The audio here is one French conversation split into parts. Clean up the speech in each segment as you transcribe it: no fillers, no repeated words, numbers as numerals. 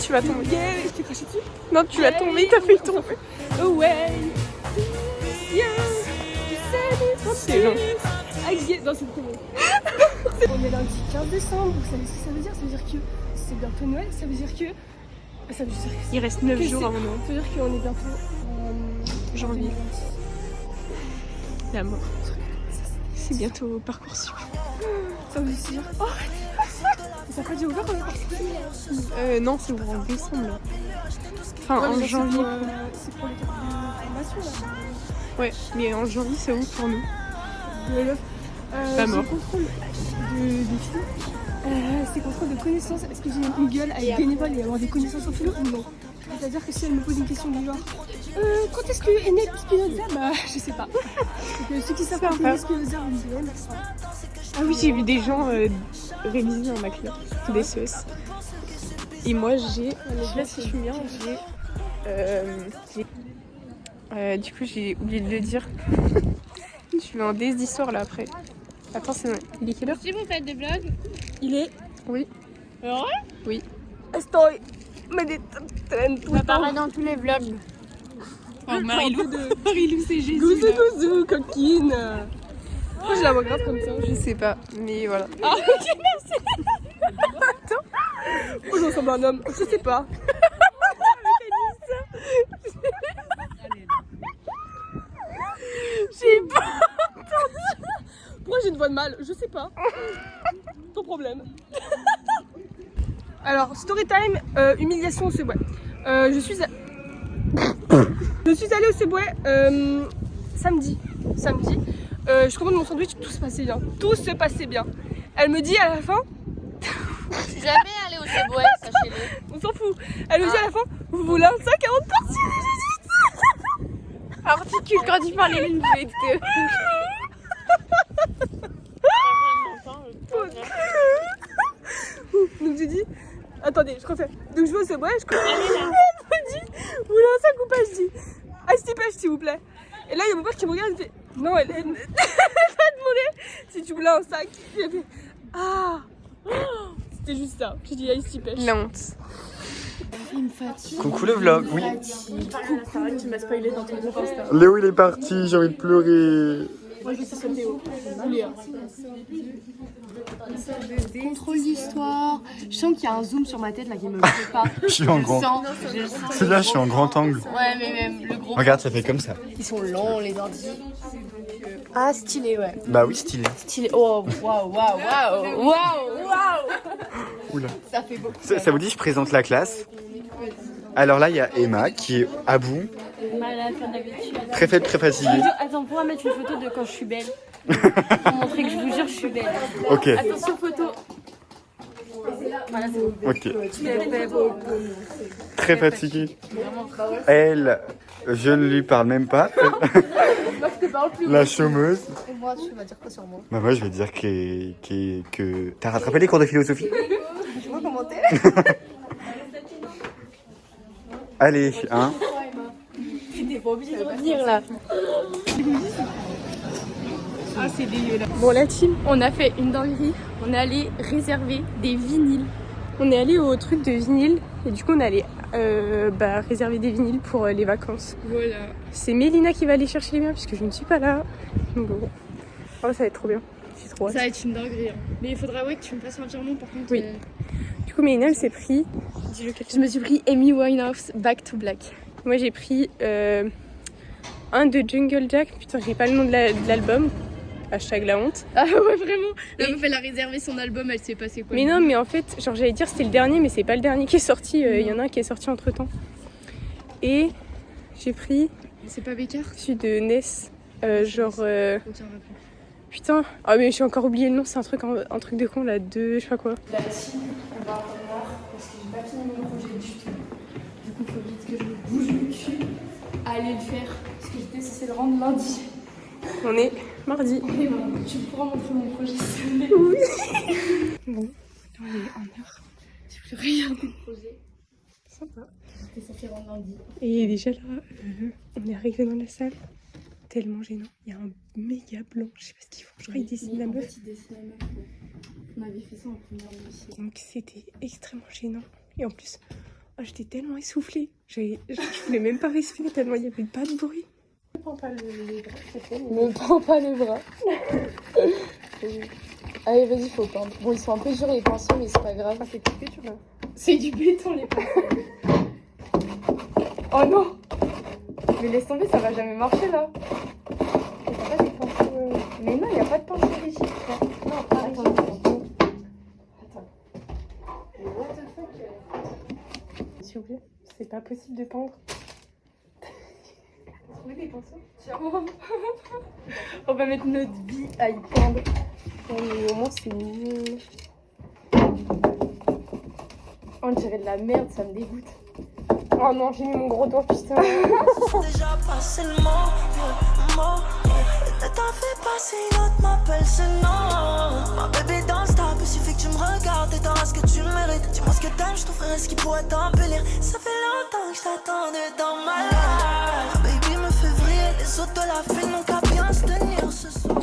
tu vas tomber. Yeah, je t'ai craché dessus. Non, tu vas tomber, t'as fait tomber. Away. Yeah. C'est long. Non, c'est trop bon. On est lundi 15 décembre. Vous savez ce que ça veut dire? Ça veut dire que c'est bientôt Noël. Ça veut dire que. Ça veut dire que Il reste 9 que jours c'est- avant Noël. Ça veut dire qu'on est bientôt en Janvier. 2026. La mort. C'est bientôt Parcoursup. Ça veut dire. Oh, ça n'a pas déjà ouvert quand même. Non, c'est en décembre là. Enfin, Ouais, en mais janvier. C'est pour les cartes de formation là. Ouais, mais en janvier, c'est où pour nous? Pas mort. J'ai contrôle des filles. C'est contrôle de connaissances. Est-ce que j'ai une gueule à être bénévole et avoir des connaissances en philo ou non? C'est-à-dire que si elle me pose une question du genre quand est-ce que est né Spinoza? Bah je sais pas. Donc, ceux qui savent pas est Spinoza, vous me direz. Ah oui, j'ai vu des gens réviser en maths, des CES. Et moi, j'ai. Je sais pas si je suis bien, du coup, j'ai oublié de le dire. Je suis en DS d'histoire là après. Attends, il est quelle heure? Si vous faites des vlogs, Il est. Oui. alors Oui. Estoy. Mais des traînes tout ça le temps. apparaît dans tous les vlogs. Oh, Marilou. Marilou, c'est Jésus. Gouzou là. gouzou, coquine. Pourquoi je la vois grave comme ça? Je sais pas, mais voilà. Ah ok merci. Attends. Pourquoi je ressemble à un homme? Je sais pas. J'ai pas entendu. Pourquoi j'ai une voix de mal? Je sais pas. Ton problème. Alors, story time, humiliation au Subway. Je suis allée au Subway samedi. Je commande mon sandwich, tout se passait bien. Tout se passait bien. Elle me dit à la fin, Je suis jamais allée au Subway, sachez-le. on s'en fout. Elle me dit à la fin, vous voulez un sac à haute partie? Articule quand il parle les lignes de Donc j'ai dit, attendez, je refais. Donc je vais au Subway, elle me dit, vous voulez un sac ou pas? Je dis, ice tea pêche s'il vous plaît. Et là il y a mon père qui me regarde et fait, non elle m'a demandé si tu voulais un sac. J'ai fait, ah, c'était juste ça. J'ai dit ice tea pêche. La honte. Coucou le vlog, oui. Tu m'as spoilé dans ton groupe Insta. Léo il est parti, j'ai envie de pleurer. Moi je veux que ce soit Théo. Ou Léa. Contrôle d'histoire. Je sens qu'il y a un zoom sur ma tête là qui me plaît pas. Je suis en grand. C'est là, je suis en grand angle. Ouais, mais même le gros. Regarde, ça fait comme ça. Ils sont lents les ordi. Ah, stylé, ouais. Bah oui, stylé. Stylé. Oh, waouh, waouh, waouh, waouh. Oula. Ça fait beaucoup. Ça vous dit, je présente la classe. Alors là, il y a Emma qui est à bout, très faite, très fatiguée. Attends, on pourra mettre une photo de quand je suis belle. Pour montrer que je vous jure, je suis belle. Ok, Attention, photo. Voilà, c'est bon. ok. Très fatiguée. Elle, je ne lui parle même pas. La chômeuse. Et moi, tu vas dire quoi sur moi? Bah moi, je vais dire que t'as rattrapé les cours de philosophie. Tu vois commenter? Allez, hein. T'es pas obligé de revenir là. Ah, c'est dégueulasse. Bon la team, on a fait une dinguerie. On est allé réserver des vinyles. On est allé au truc de vinyle et du coup on est allé réserver des vinyles pour les vacances. Voilà. C'est Mélina qui va aller chercher les miens puisque je ne suis pas là. Donc bon, oh, ça va être trop bien. J'ai trop hâte. Ça va être une dinguerie. Hein. Mais il faudra que tu me fasses un virement par contre. Oui. Du coup Mélina elle s'est pris. Je me suis pris Amy Winehouse Back to Black. Moi j'ai pris un de Jungle Jack. Putain j'ai pas le nom de l'album. Hashtag la honte. Ah ouais, vraiment. La meuf, elle a réservé son album, elle s'est passé quoi. Mais non, mais en fait, genre j'allais dire c'était le dernier, mais c'est pas le dernier qui est sorti. Il y en a un qui est sorti entre temps. Et j'ai pris C'est pas Becker? celui de Ness. Genre. Aucun rapport. Putain. Ah, mais j'ai encore oublié le nom, c'est un truc de con là, de je sais pas quoi. La team, on va en avoir parce que j'ai pas fini mon projet du tout. Du coup, il faut vite que je me bouge le cul à aller le faire. Parce que j'étais censée le rendre lundi. On est mardi. Et bon, tu pourras montrer mon projet s'il te plaît. Oui. Bon, on est en heure. J'ai plus rien de projet. Sympa. J'étais censée rendre lundi. Et déjà là, on est arrivé dans la salle. Tellement gênant. Il y a un méga blanc. Je sais pas ce qu'ils font. Je crois qu'ils dessinent la meuf. Ils dessinent la meuf. On avait fait ça en première aussi. Donc c'était extrêmement gênant. Et en plus, Oh, j'étais tellement essoufflée. Je voulais même pas respirer tellement il n'y avait pas de bruit. Ne prends pas les bras, c'est fait. Ne prends pas les bras. Allez, vas-y, faut peindre. Bon, ils sont un peu durs les pinceaux, mais c'est pas grave. Ah, c'est coupé, tu vois. C'est du béton les pinceaux. Oh non! Mais laisse tomber, ça va jamais marcher là. Il n'y a pas des pinceaux. Mais non, il n'y a pas de pinceau rigide. Non, pas rigide. Attends. Mais what the fuck? S'il vous plaît, c'est pas possible de peindre. Trouver des pinceaux? Tiens. On va mettre notre vie à y peindre. Ouais, mais au moins, c'est mignon. On dirait de la merde, ça me dégoûte. Oh non, j'ai mis mon gros doigt, putain. Déjà passé le mot. Ne t'en fais pas si l'autre m'appelle ce nom. Ma bébé dans ce table, il suffit que tu me regardes et t'auras ce que tu mérites. Dis-moi ce que t'aimes, je t'offrirai ce qui pourrait t'embellir. Ça fait longtemps que je t'attendais dans ma life. Ma baby me fait vriller, les autres de la file n'ont qu'à bien se tenir ce soir.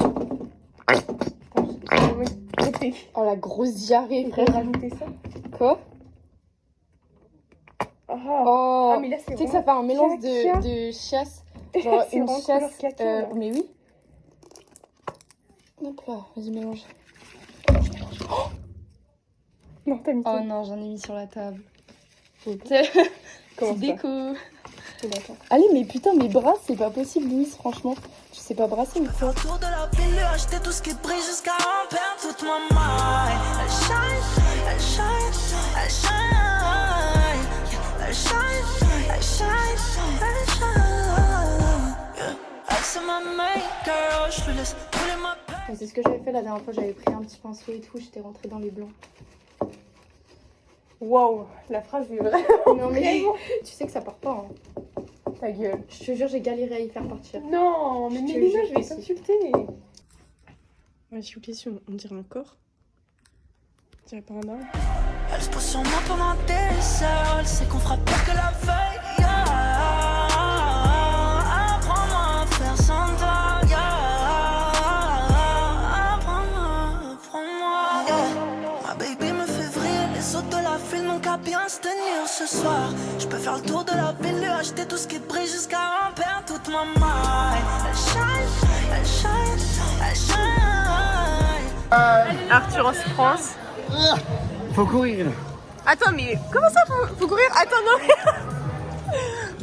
Oh la grosse diarrhée, Frère, frère. rajouter ça. Quoi? Oh, Ah, mais là, c'est tu sais que ça fait un mélange caca. de chiasse. Genre C'est une vraiment chiasse. couleur caca, là. Mais oui. Hop là, vas-y, mélange. Non, t'as mis Oh tout. non, j'en ai mis sur la table. Comment Petite ça déco. D'accord. Allez, mais putain, mes bras, c'est pas possible, Louise, franchement. Tu sais pas brasser ou quoi? Autour de la ville, lui acheter tout ce qui brille jusqu'à en perdre toute ma maille. Elle shine, elle shine, elle shine. Elle shine, elle shine, elle shine. Elle c'est ma main girl, je lui laisse couler ma peine. C'est ce que j'avais fait la dernière fois, j'avais pris un petit pinceau et tout, j'étais rentrée dans les blancs. Waouh, la phrase est vraie. Non mais tu sais que ça part pas, hein. Ta gueule. Je te jure, j'ai galéré à y faire partir. Non, mais Je te Mélina, jure je vais que si. t'insulter. Ouais, s'il vous plaît, on dirait un corps. On dirait pas un arbre. Elle se pose sur moi pendant des heures. Elle sait qu'on fera pire que la veille. Apprends-moi à faire sans toi. Apprends-moi. Ma baby me fait vriller. Les autres de la file n'ont qu'à bien se tenir ce soir. Je peux faire le tour de la ville, lui acheter tout ce qui brille jusqu'à en perdre toute ma maille. Elle shine, elle shine, elle shine. Arthur en France. Faut courir là. Attends, mais comment ça faut courir? Attends, non.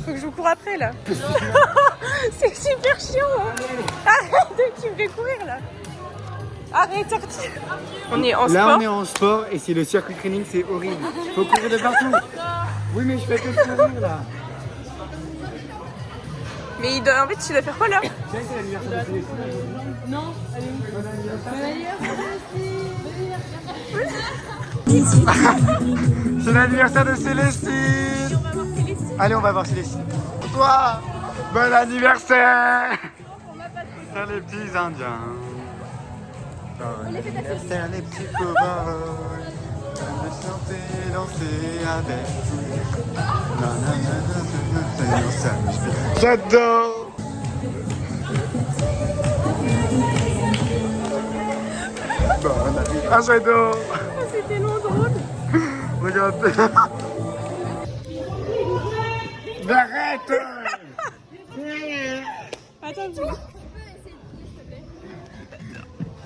Faut que je vous cours après là. C'est super chiant. Hein. Arrête, tu me fais courir là. Arrête, Arthur. On est en Là sport. on est en sport et c'est le circuit training, c'est horrible. Faut courir de partout. Oui mais je fais que courir là. Mais en fait, tu dois faire quoi là? C'est l'anniversaire de Célestine. C'est l'anniversaire de Célestine. Allez, on va voir Célestine. Toi, bon anniversaire. C'est les petits Indiens. Bon anniversaire les petits cowboys. De chanter, danser avec vous. J'adore. Bon anniversaire. Ah, j'adore. C'était tellement drôle. Regarde. Arrête. Attends,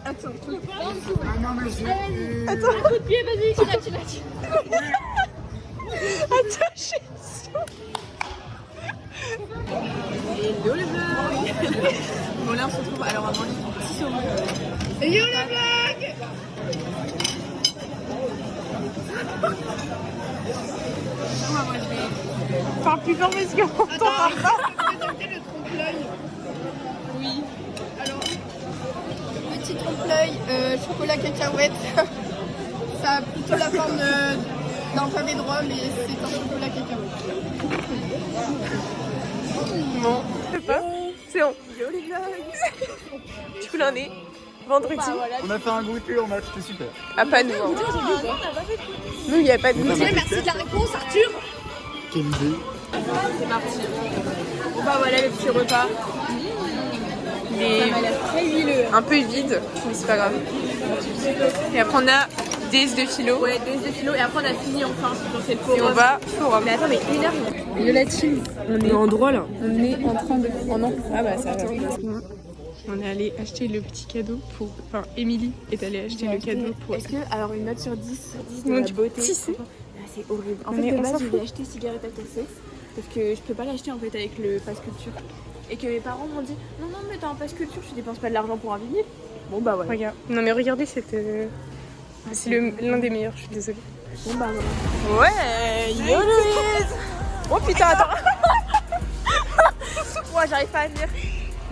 Attends. Ah non mais j'ai... Attends, Coup de pied, vas-y, tu l'as. attends, je suis sous. Hello les vlogs. Bon là on se retrouve alors avant les petits saumons. Hello les vlogs. Moi je vais... Parle plus fort parce qu'on t'entend pas. Je vais présenter le trompe-l'œil. Oui. Alors, petit trompe-l'œil, chocolat cacahuète. Ça a plutôt la forme d'un pavé droit, mais c'est un chocolat cacahuète. Bon, je sais pas. C'est bon. Yo les vlogs. Du coup là on est vendredi. On a fait un goûter, on a c'était super. Ah pas nous. Hein. Nous il n'y a pas de goûter. Merci de la réponse, Arthur. Quelle idée. C'est parti. Bon bah voilà le petit repas. Il est un peu vide, mais c'est pas grave. Et après on a DS de philo. Ouais, DS de philo et après on a fini enfin dans cette forum. Et on va forum. Mais attends, mais 1 heure. Violatine, on est en droit là. On est en train de... Oh non. Ah bah ça va. On est allé acheter le petit cadeau pour... Enfin, Émilie est allée acheter le cadeau pour... Est-ce que, alors une note sur 10 Mon de la Dieu, beauté, 10. franchement, c'est horrible. En Mais fait, de on base, s'en je fout. voulais acheter cigarette à casser parce que je peux pas l'acheter en fait avec le pass culture. Et que mes parents m'ont dit non, non, mais t'as un pass culture, tu dépenses pas de l'argent pour un vinyle. Bon bah voilà. Regarde. Non mais regardez, c'était... C'est l'un des meilleurs, je suis désolée. Bon bah voilà. Ouais, yo Louise. Oh putain, attends. Moi, j'arrive pas à venir.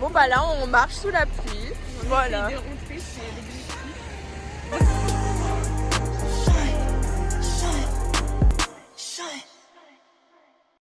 Bon bah là, on marche sous la pluie. Voilà. De rentrer, c'est